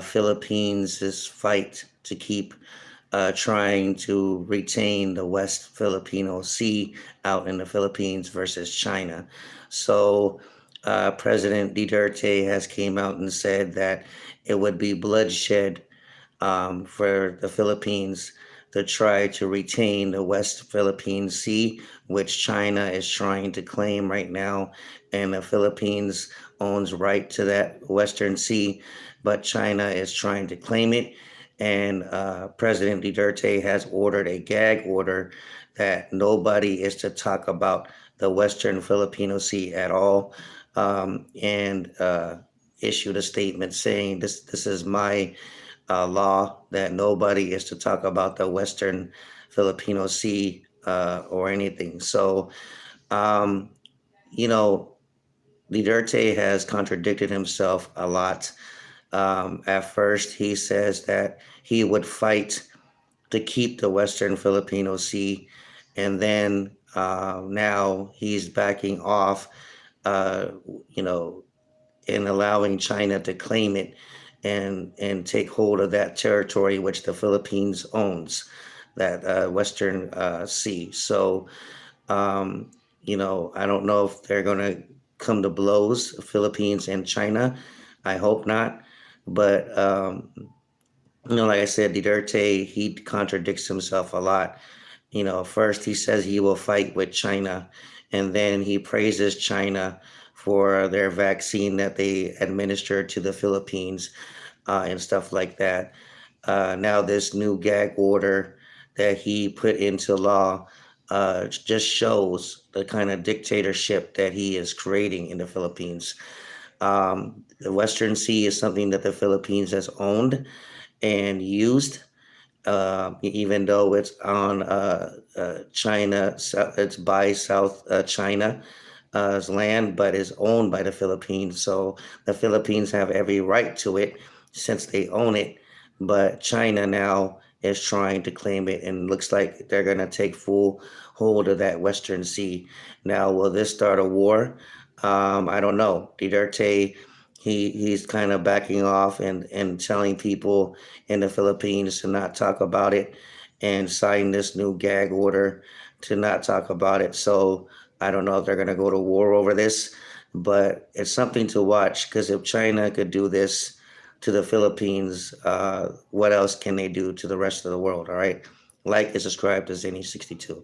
Philippines' fight to keep trying to retain the West Filipino Sea out in the Philippines versus China. So President Duterte has came out and said that it would be bloodshed for the Philippines to try to retain the West Philippine Sea, which China is trying to claim right now, and the Philippines owns right to that Western Sea, but China is trying to claim it. And President Duterte has ordered a gag order that nobody is to talk about the Western Filipino Sea at all, and issued a statement saying this is my law that nobody is to talk about the Western Filipino Sea or anything. So, um, you know, Duterte has contradicted himself a lot. At first, he says that he would fight to keep the Western Filipino Sea, and then now he's backing off, uh, you know, and allowing China to claim it and take hold of that territory which the Philippines owns, that Western Sea. So, um, I don't know if they're going to come to blows, Philippines and China. I hope not. But, like I said, Duterte, he contradicts himself a lot. First he says he will fight with China, and then he praises China for their vaccine that they administered to the Philippines and stuff like that. Now, this new gag order that he put into law just shows the kind of dictatorship that he is creating in the Philippines. The Western Sea is something that the Philippines has owned and used, even though it's on China, it's by South China's land, but is owned by the Philippines. So the Philippines have every right to it since they own it, but China now is trying to claim it, and looks like they're going to take full hold of that Western Sea. Now, will this start a war? I don't know. Duterte, he's kind of backing off and telling people in the Philippines to not talk about it and sign this new gag order to not talk about it. So I don't know if they're going to go to war over this, but it's something to watch, because if China could do this to the Philippines, what else can they do to the rest of the world? All right. Like is subscribe to Zany62.